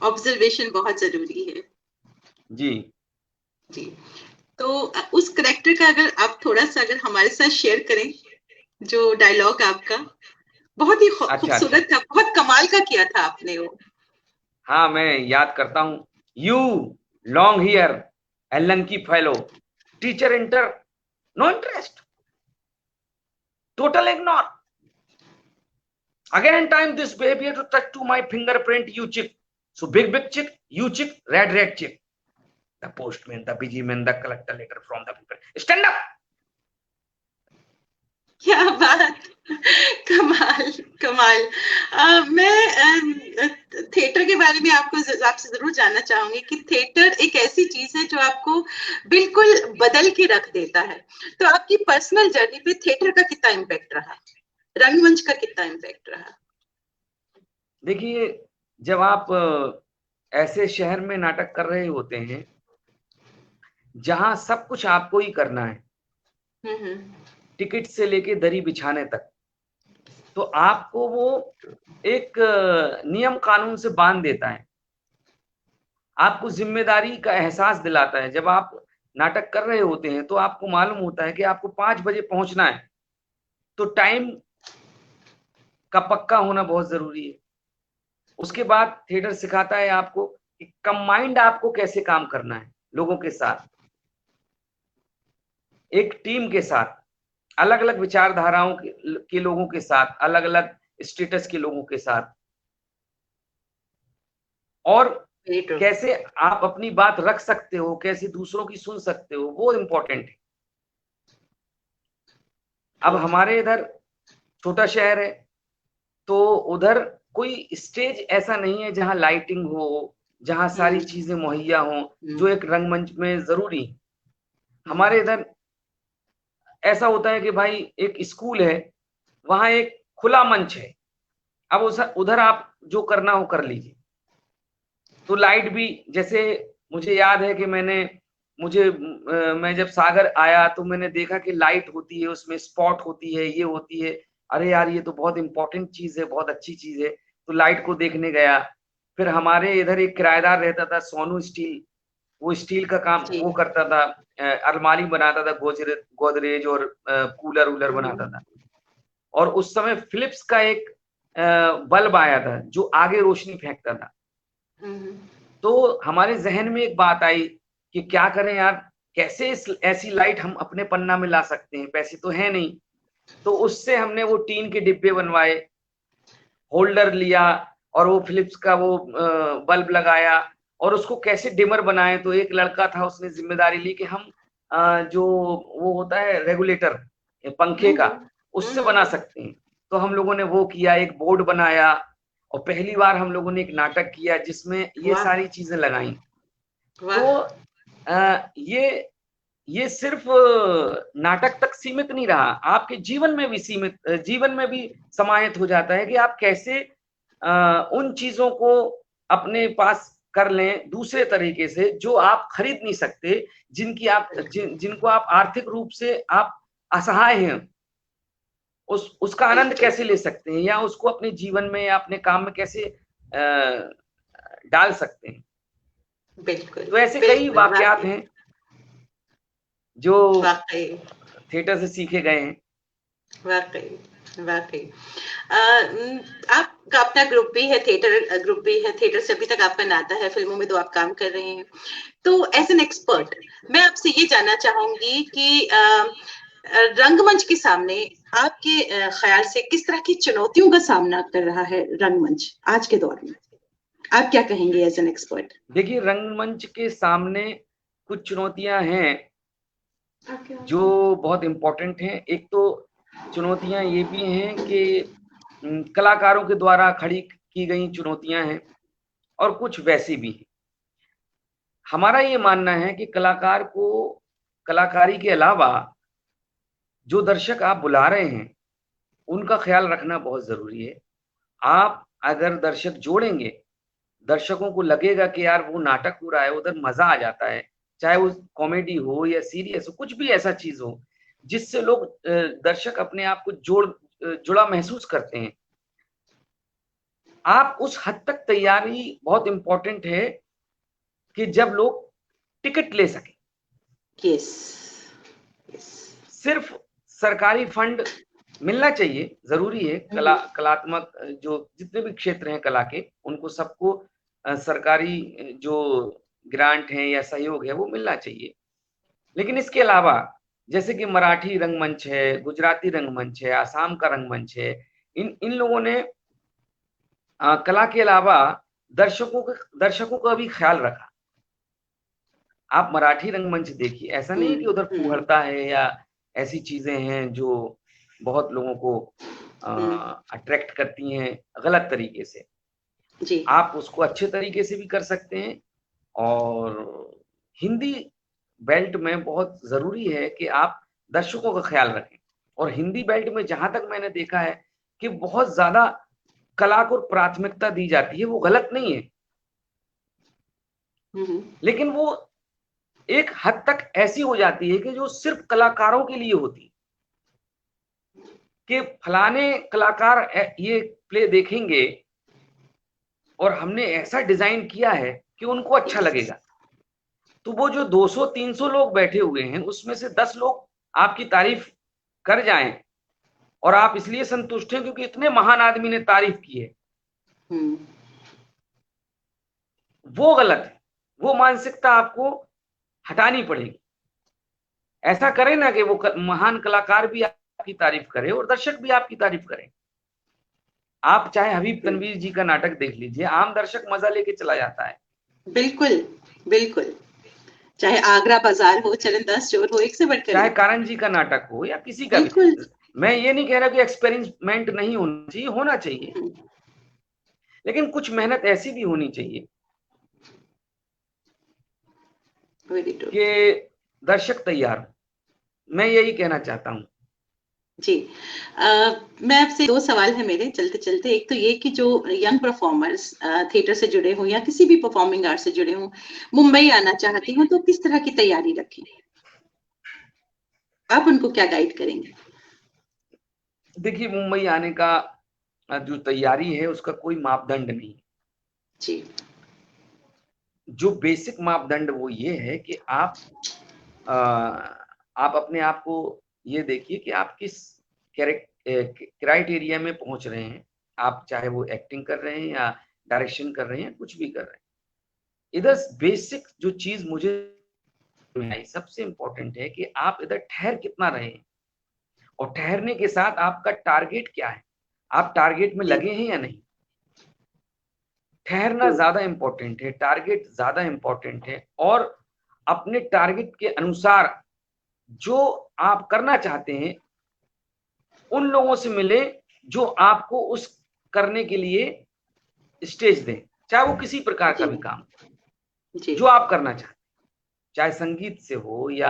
Speaker 1: ऑब्जर्वेशन बहुत जरूरी है।
Speaker 2: जी
Speaker 1: जी, तो उस कैरेक्टर का अगर आप थोड़ा सा अगर हमारे साथ शेयर करें, जो डायलॉग आपका बहुत ही खूबसूरत था, बहुत कमाल का किया था आपने वो।
Speaker 2: हाँ, मैं याद करता हूँ। You long here a lanky fellow, teacher inter no interest, total ignore, again time this baby to touch to my fingerprint, you chick, so big chick, you chick, red chick, the postman, the busy man, the collector letter from the people, stand up।
Speaker 1: क्या बात, कमाल कमाल। मैं थिएटर के बारे में आपसे जरूर जानना चाहूंगी कि थिएटर एक ऐसी चीज है जो आपको बिल्कुल बदल के रख देता है। तो आपकी पर्सनल जर्नी पे थिएटर का कितना इम्पैक्ट रहा, रंगमंच का कितना इम्पैक्ट रहा?
Speaker 2: देखिए, जब आप ऐसे शहर में नाटक कर रहे होते हैं जहां सब कुछ आपको ही करना है, टिकट से लेके दरी बिछाने तक, तो आपको वो एक नियम कानून से बांध देता है, आपको जिम्मेदारी का एहसास दिलाता है। जब आप नाटक कर रहे होते हैं तो आपको मालूम होता है कि आपको 5 बजे पहुंचना है, तो टाइम का पक्का होना बहुत जरूरी है। उसके बाद थिएटर सिखाता है आपको कि कंबाइंड आपको कैसे काम करना है, लोगों के साथ, एक टीम के साथ, अलग अलग विचारधाराओं के लोगों के साथ, अलग अलग स्टेटस के लोगों के साथ, और कैसे आप अपनी बात रख सकते हो, कैसे दूसरों की सुन सकते हो, वो इम्पोर्टेंट है। अब हमारे इधर छोटा शहर है तो उधर कोई स्टेज ऐसा नहीं है जहां लाइटिंग हो, जहां सारी चीजें मुहैया हो जो एक रंगमंच में जरूरी है। हमारे इधर ऐसा होता है कि भाई एक स्कूल है, वहां एक खुला मंच है, अब उधर आप जो करना हो कर लीजिए। तो लाइट भी, जैसे मुझे याद है कि मैं जब सागर आया तो मैंने देखा कि लाइट होती है, उसमें स्पॉट होती है, ये होती है। अरे यार, ये तो बहुत इंपॉर्टेंट चीज है, बहुत अच्छी चीज है। तो लाइट को देखने गया। फिर हमारे इधर एक किराएदार रहता था, सोनू स्टील, वो स्टील का काम वो करता था, अलमारी बनाता था, गोदरेज और कूलर वूलर बनाता था। और उस समय फिलिप्स का एक बल्ब आया था जो आगे रोशनी फेंकता था। तो हमारे जहन में एक बात आई कि क्या करें यार, कैसे ऐसी लाइट हम अपने पन्ना में ला सकते हैं, पैसे तो है नहीं। तो उससे हमने वो टीन के डिब्बे बनवाए, होल्डर लिया और वो फिलिप्स का वो बल्ब लगाया और उसको कैसे डिमर बनाए। तो एक लड़का था, उसने जिम्मेदारी ली कि हम जो वो होता है रेगुलेटर पंखे का, उससे बना सकते हैं। तो हम लोगों ने वो किया, एक बोर्ड बनाया और पहली बार हम लोगों ने एक नाटक किया जिसमें ये सारी चीजें लगाई। तो ये सिर्फ नाटक तक सीमित नहीं रहा, आपके जीवन में भी समाहित हो जाता है कि आप कैसे उन चीजों को अपने पास कर लें दूसरे तरीके से जो आप खरीद नहीं सकते, जिनको आप आर्थिक रूप से आप असहाय हैं, उसका आनंद कैसे ले सकते हैं या उसको अपने जीवन में या अपने काम में कैसे डाल सकते हैं।
Speaker 1: बिल्कुल,
Speaker 2: तो ऐसे कई वाकयात हैं। जो
Speaker 1: वाकई
Speaker 2: थिएटर से सीखे गए हैं।
Speaker 1: वाकई वाकई। आपका अपना ग्रुप भी है, थिएटर ग्रुप भी है, थिएटर से अभी तक आपका नाता है, फिल्मों में तो आप काम कर रहे हैं। तो एज एन एक्सपर्ट मैं आपसे ये जानना चाहूंगी कि रंगमंच के सामने आपके ख्याल से किस तरह की चुनौतियों का सामना कर रहा है रंगमंच आज के दौर में? आप क्या कहेंगे एज एन एक्सपर्ट?
Speaker 2: देखिए, रंगमंच के सामने कुछ चुनौतियां हैं जो बहुत इम्पोर्टेंट हैं। एक तो चुनौतियां ये भी हैं कि कलाकारों के द्वारा खड़ी की गई चुनौतियां हैं और कुछ वैसी भी हैं। हमारा ये मानना है कि कलाकार को कलाकारी के अलावा जो दर्शक आप बुला रहे हैं उनका ख्याल रखना बहुत जरूरी है। आप अगर दर्शक जोड़ेंगे, दर्शकों को लगेगा कि यार वो नाटक हो रहा है, उधर मजा आ जाता है, चाहे वो कॉमेडी हो या सीरियस हो, कुछ भी ऐसा चीज हो जिससे लोग दर्शक अपने आप को जुड़ा महसूस करते हैं। आप उस हद तक तैयारी बहुत इंपॉर्टेंट है कि जब लोग टिकट ले सके।
Speaker 1: यस,
Speaker 2: सिर्फ सरकारी फंड मिलना चाहिए, जरूरी है। कलात्मक जो जितने भी क्षेत्र हैं कला के, उनको सबको सरकारी जो ग्रांट है या सहयोग है वो मिलना चाहिए। लेकिन इसके अलावा जैसे कि मराठी रंगमंच है, गुजराती रंगमंच है, आसाम का रंगमंच है, इन लोगों ने कला के अलावा दर्शकों का भी ख्याल रखा। आप मराठी रंगमंच देखिए, ऐसा नहीं है कि उधर फूहड़ता है या ऐसी चीजें हैं जो बहुत लोगों को अट्रैक्ट करती हैं गलत तरीके से।
Speaker 1: जी।
Speaker 2: आप उसको अच्छे तरीके से भी कर सकते हैं। और हिंदी बेल्ट में बहुत जरूरी है कि आप दर्शकों का ख्याल रखें। और हिंदी बेल्ट में जहां तक मैंने देखा है कि बहुत ज्यादा कला को प्राथमिकता दी जाती है, वो गलत नहीं है, लेकिन वो एक हद तक ऐसी हो जाती है कि जो सिर्फ कलाकारों के लिए होती, कि फलाने कलाकार ये प्ले देखेंगे और हमने ऐसा डिजाइन किया है कि उनको अच्छा लगेगा। तो वो जो 200-300 लोग बैठे हुए हैं उसमें से 10 लोग आपकी तारीफ कर जाएं और आप इसलिए संतुष्ट हैं क्योंकि इतने महान आदमी ने तारीफ की है, वो गलत है। वो मानसिकता आपको हटानी पड़ेगी। ऐसा करें ना कि वो महान कलाकार भी आपकी तारीफ करे और दर्शक भी आपकी तारीफ करें। आप चाहे हबीब तनवीर जी का नाटक देख लीजिए, आम दर्शक मजा लेके चला जाता है।
Speaker 1: बिल्कुल बिल्कुल, चाहे आगरा बाजार हो, चरणदास चोर हो, एक से बढ़कर
Speaker 2: चाहे
Speaker 1: एक।
Speaker 2: कारण जी का नाटक हो या किसी का भी। मैं ये नहीं कह रहा कि एक्सपेरिमेंट नहीं होना चाहिए, होना चाहिए, लेकिन कुछ मेहनत ऐसी भी होनी चाहिए कि दर्शक तैयार हो। मैं यही कहना चाहता हूँ।
Speaker 1: जी। मैं आपसे 2 सवाल है मेरे चलते-चलते। एक तो ये कि जो यंग परफॉर्मर्स थिएटर से जुड़े हों या किसी भी परफॉर्मिंग आर्ट से जुड़े हों, मुंबई आना चाहती हों, तो किस तरह की तैयारी रखें? आप उनको क्या गाइड करेंगे?
Speaker 2: देखिए, मुंबई आने का जो तैयारी है उसका कोई मापदंड नहीं।
Speaker 1: जी।
Speaker 2: जो बेसिक मापदंड वो ये है कि आप अपने आप को ये देखिए कि आप किस क्राइटेरिया में पहुंच रहे हैं। आप चाहे वो एक्टिंग कर रहे हैं या डायरेक्शन कर रहे हैं, कुछ भी कर रहे हैं। इधर बेसिक जो चीज मुझे आई सबसे इंपॉर्टेंट है कि आप इधर ठहर कितना रहे हैं और ठहरने के साथ आपका टारगेट क्या है, आप टारगेट में लगे हैं या नहीं। ठहरना ज्यादा इंपॉर्टेंट है, टारगेट ज्यादा इंपॉर्टेंट है। और अपने टारगेट के अनुसार जो आप करना चाहते हैं उन लोगों से मिले जो आपको उस करने के लिए स्टेज दें, चाहे वो किसी प्रकार का भी काम जो आप करना चाहते हैं, चाहे संगीत से हो या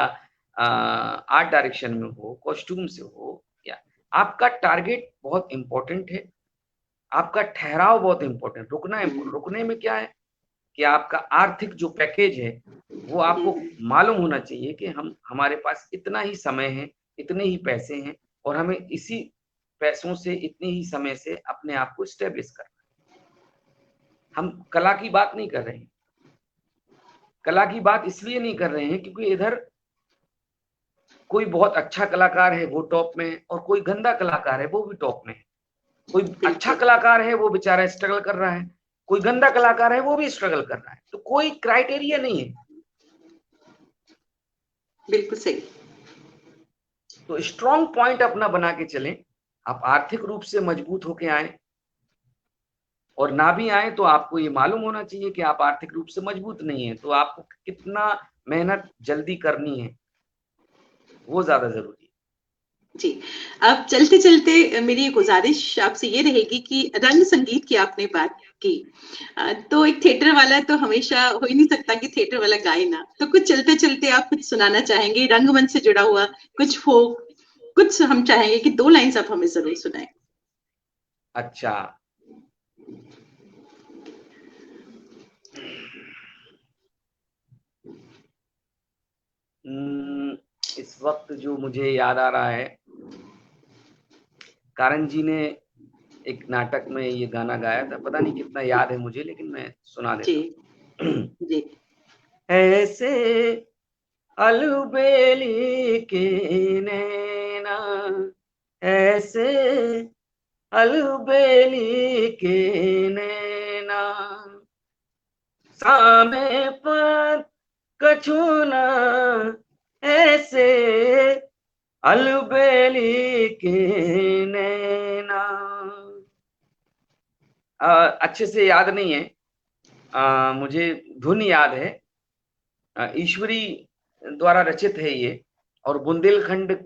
Speaker 2: आर्ट डायरेक्शन में हो, कॉस्ट्यूम से हो, या आपका टारगेट बहुत इंपॉर्टेंट है। आपका ठहराव बहुत इंपॉर्टेंट। रुकने में क्या है कि आपका आर्थिक जो पैकेज है वो आपको मालूम होना चाहिए कि हमारे पास इतना ही समय है, इतने ही पैसे हैं और हमें इसी पैसों से इतने ही समय से अपने आप को स्टेब्लिश करना है। हम कला की बात नहीं कर रहे हैं। कला की बात इसलिए नहीं कर रहे हैं क्योंकि इधर कोई बहुत अच्छा कलाकार है वो टॉप में है, और कोई गंदा कलाकार है वो भी टॉप में है। कोई अच्छा कलाकार है वो बेचारा स्ट्रगल कर रहा है, कोई गंदा कलाकार है वो भी स्ट्रगल कर रहा है, तो कोई क्राइटेरिया नहीं है।
Speaker 1: बिल्कुल सही।
Speaker 2: तो स्ट्रॉन्ग पॉइंट अपना बना के चलें। आप आर्थिक रूप से मजबूत होके आए, और ना भी आए तो आपको ये मालूम होना चाहिए कि आप आर्थिक रूप से मजबूत नहीं है, तो आपको कितना मेहनत जल्दी करनी है वो ज्यादा जरूरी है।
Speaker 1: जी, अब चलते-चलते मेरी गुज़ारिश आपसे ये रहेगी कि रंग संगीत की आपने बात की। तो एक थिएटर वाला तो हमेशा हो ही नहीं सकता कि थिएटर वाला गाए ना। तो कुछ चलते-चलते आप कुछ सुनाना चाहेंगे रंगमंच से जुड़ा हुआ, कुछ फ़ोक, कुछ हम चाहेंगे कि 2 लाइन्स आप हमें ज़रूर सुनाएँ।
Speaker 2: अच्छा, इस वक्त जो मुझे याद आ रहा है, कारण जी ने एक नाटक में ये गाना गाया था, पता नहीं कितना याद है मुझे, लेकिन मैं सुना
Speaker 1: जी,
Speaker 2: देता हूँ।
Speaker 1: जी।
Speaker 2: ऐसे अलबेली के नैना, ऐसे अलबेली के नैना, सामे पर कछुना, ऐसे अलबेली के नैना। अच्छे से याद नहीं है, मुझे धुन याद है। ईश्वरी द्वारा रचित है ये, और बुंदेलखंड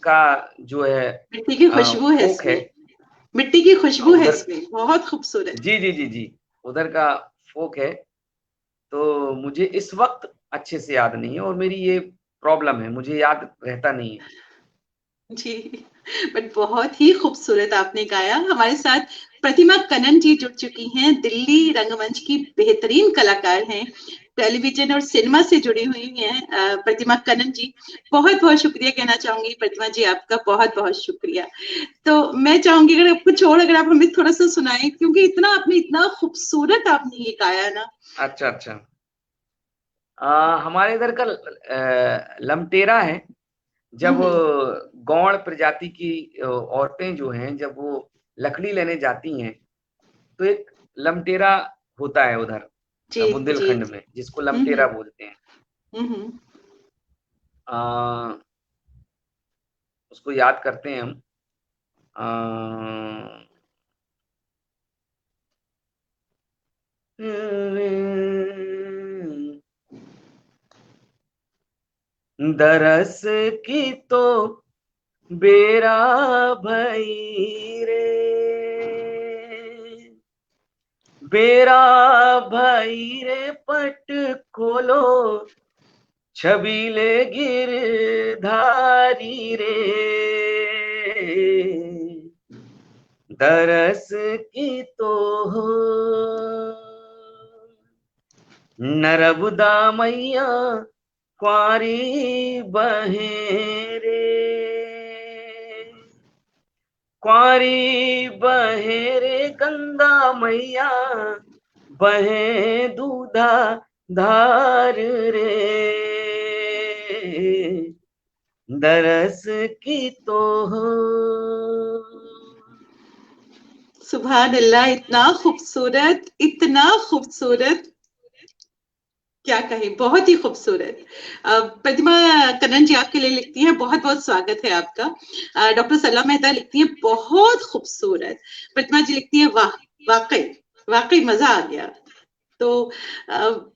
Speaker 2: का जो है
Speaker 1: मिट्टी की खुशबू है
Speaker 2: फोक है
Speaker 1: इसमें, मिट्टी की खुशबू है
Speaker 2: उधर।
Speaker 1: इसमें, बहुत खूबसूरत।
Speaker 2: जी जी जी जी, उधर का फोक है। तो मुझे इस वक्त अच्छे से याद नहीं है, और मेरी ये प्रॉब्लम है, मुझे याद रहता नहीं है।
Speaker 1: जी, बट बहुत ही खूबसूरत आपने गाया। हमारे साथ प्रतिमा कनन जी जुड़ चुकी हैं, दिल्ली रंगमंच की बेहतरीन कलाकार हैं, टेलीविजन और सिनेमा से जुड़ी हुई हैं प्रतिमा कनन जी। बहुत-बहुत शुक्रिया कहना चाहूँगी प्रतिमा जी, आपका बहुत-बहुत शुक्रिया। तो मैं चाहूँगी अगर कुछ और अगर आप हमें थोड़ा-सा सुनाएँ क्योंकि आपने इतना खूबसूरत आपने ये गाया ना।
Speaker 2: अच्छा अच्छा, हमारे इधर का लमटेरा है।
Speaker 1: हुँ,
Speaker 2: जब
Speaker 1: हुँ।
Speaker 2: गौड़ प्रजाति की औरतें जो हैं, जब वो लकड़ी लेने जाती हैं, तो एक लमटेरा होता है उधर
Speaker 1: जी, जी।
Speaker 2: बुंदेलखंड में, जिसको
Speaker 1: हुँ, हुँ।
Speaker 2: लमटेरा बोलते हैं।
Speaker 1: हुँ, हुँ।
Speaker 2: अ, उसको याद करते हैं हम। दरस की तो बेरा भई रे, बेरा भई रे, पट खोलो छबीले गिरधारी रे, दरस की तो हो नर्मदा मैया क्वारी बहे रे, क्वारी बहे रे, गंगा मैया बहे दूधा धार रे, दरस की तो हो।
Speaker 1: सुभान अल्लाह, इतना खूबसूरत, क्या कहें, बहुत ही खूबसूरत। प्रतिमा कन्नन जी आपके लिए लिखती हैं, बहुत-बहुत स्वागत है आपका। डॉक्टर सलाम मेहता लिखती हैं, बहुत खूबसूरत। प्रतिमा जी लिखती हैं, वाह! वाक़ई, वाक़ई मज़ा आ गया। तो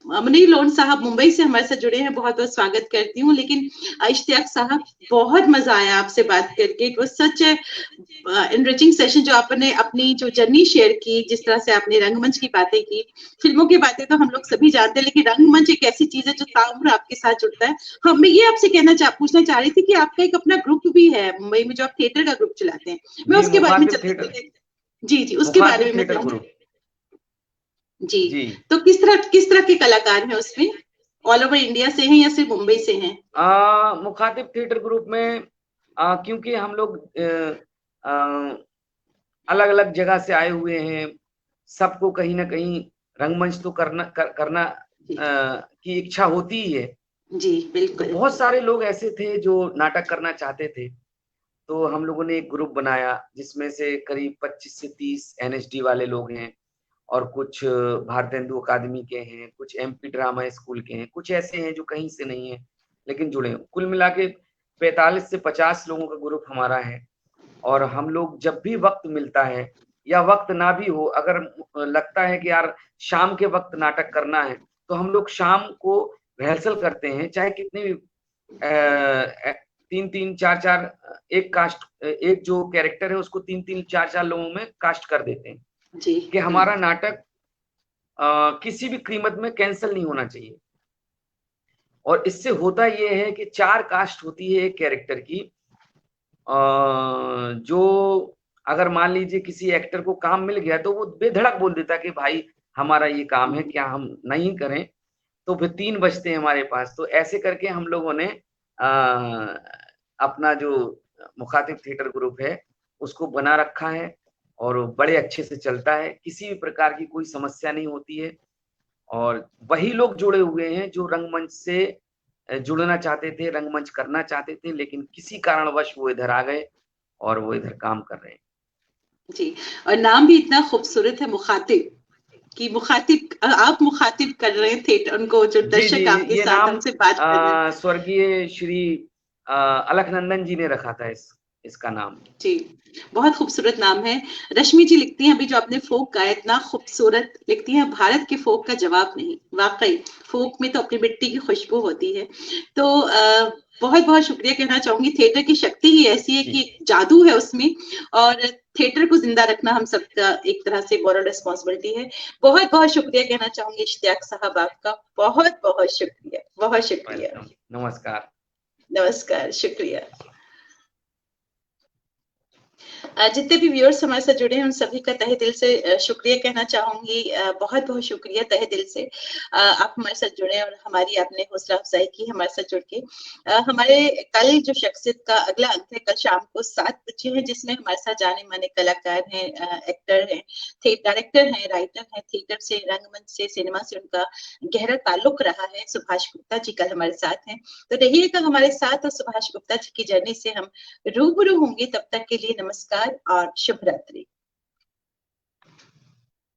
Speaker 1: मुनीर लोन साहब मुंबई से हमारे साथ जुड़े हैं, बहुत-बहुत स्वागत करती हूँ। लेकिन इश्तियाक साहब, बहुत मज़ा आया आपसे बात करके। It was such a enriching session जो आपने अपनी जो जर्नी शेयर की, जिस तरह से आपने रंगमंच की बातें की। फ़िल्मों की बातें तो हम लोग सभी जानते हैं, लेकिन रंगमंच एक ऐसी चीज़ है जो ताउम्र आपके साथ जुड़ता है। हाँ, मैं ये आपसे पूछना चाह रही थी कि आपका एक अपना ग्रुप भी है मुंबई में, जो आप थिएटर का ग्रुप चलाते हैं। मैं
Speaker 2: जी,
Speaker 1: उसके बारे में
Speaker 2: मुखातिब थिएटर,
Speaker 1: चलते-चलते जी, जी, उसके बारे
Speaker 2: मुखातिब
Speaker 1: में मैं
Speaker 2: थिएटर
Speaker 1: चाहूँगी।
Speaker 2: ग्रुप।
Speaker 1: जी,
Speaker 2: जी,
Speaker 1: तो किस तरह के कलाकार हैं उसमें? ऑल ओवर इंडिया से हैं या सिर्फ़ मुंबई से हैं?
Speaker 2: मुखातिब थिएटर ग्रुप में क्योंकि हम लोग अलग अलग जगह से आए हुए हैं, सबको कहीं ना कहीं रंगमंच तो करना की इच्छा होती ही है।
Speaker 1: जी बिल्कुल।
Speaker 3: तो बहुत सारे लोग ऐसे थे जो नाटक करना चाहते थे, तो हम लोगों ने एक ग्रुप बनाया जिसमें से करीब 25 से 30 एनएसडी वाले लोग हैं और कुछ भारतेंदु अकादमी के हैं, कुछ एमपी ड्रामा स्कूल के हैं, कुछ ऐसे हैं जो कहीं से नहीं है लेकिन जुड़े हैं। कुल मिला के 45 से 50 लोगों का ग्रुप हमारा है और हम लोग जब भी वक्त मिलता है या वक्त ना भी हो, अगर लगता है कि यार शाम के वक्त नाटक करना है, तो हम लोग शाम को रिहर्सल करते हैं, चाहे कितने भी 3-3, 4-4 एक कास्ट एक जो कैरेक्टर है उसको 3-3, 4-4 लोगों में कास्ट कर देते हैं
Speaker 1: जी
Speaker 3: कि हमारा नाटक किसी भी कीमत में कैंसिल नहीं होना चाहिए। और इससे होता ये है कि 4 कास्ट होती है एक कैरेक्टर की, जो अगर मान लीजिए किसी एक्टर को काम मिल गया तो वो बेधड़क बोल देता है कि भाई हमारा ये काम है, क्या हम नहीं करें? तो फिर 3 बचते हैं हमारे पास। तो ऐसे करके हम लोगों ने अपना जो मुखातिब थिएटर ग्रुप है उसको बना रखा है और बड़े अच्छे से चलता है, किसी भी प्रकार की कोई समस्या नहीं होती है। और वही लोग जुड़े हुए हैं जो रंगमंच से जुड़ना चाहते थे, रंगमंच करना चाहते थे, लेकिन किसी कारणवश वो इधर आ गए और वो इधर काम कर रहे हैं।
Speaker 1: जी, और नाम भी इतना खूबसूरत है मुखातिब, कि मुखातिब आप मुखातिब कर रहे हैं थिएटर उनको, जो दर्शक आपके साथ हमसे बात कर रहे हैं।
Speaker 3: स्वर्गीय श्री अलखनंदन जी ने रखा था इसका नाम।
Speaker 1: जी, बहुत खूबसूरत नाम है। रश्मि जी लिखती हैं, अभी जो आपने फोक गाया इतना खूबसूरत, लिखती हैं भारत के फोक का जवाब नहीं। वाकई फोक में तो अपनी मिट्टी की खुशबू होती है। तो बहुत बहुत शुक्रिया कहना चाहूंगी। थिएटर की शक्ति ही ऐसी है कि जादू है उसमें, और थिएटर को जिंदा रखना हम सबका एक तरह से मॉरल रिस्पॉन्सिबिलिटी है। बहुत बहुत शुक्रिया कहना चाहूंगी इश्तियाक साहब आपका, बहुत बहुत शुक्रिया, बहुत शुक्रिया।
Speaker 3: नमस्कार।
Speaker 1: नमस्कार, शुक्रिया। जितने भी व्यूअर्स हमारे साथ जुड़े हैं उन सभी का तहे दिल से शुक्रिया कहना चाहूंगी। बहुत बहुत शुक्रिया तहे दिल से, आप हमारे साथ जुड़े और हमारी आपने हौसला अफजाई की हमारे साथ जुड़ के। हमारे कल जो शख्सियत का अगला अंक है, कल शाम को 7 बजे है, जिसमें हमारे साथ जाने माने कलाकार हैं, एक्टर हैं, डायरेक्टर हैं, राइटर हैं, थिएटर से, रंगमंच से, सिनेमा से उनका गहरा ताल्लुक रहा है। सुभाष गुप्ता जी कल हमारे साथ हैं, तो रहिएगा हमारे साथ और सुभाष गुप्ता जी की जर्नी से हम रूबरू होंगे। तब तक के लिए नमस्कार और शुभ रात्रि।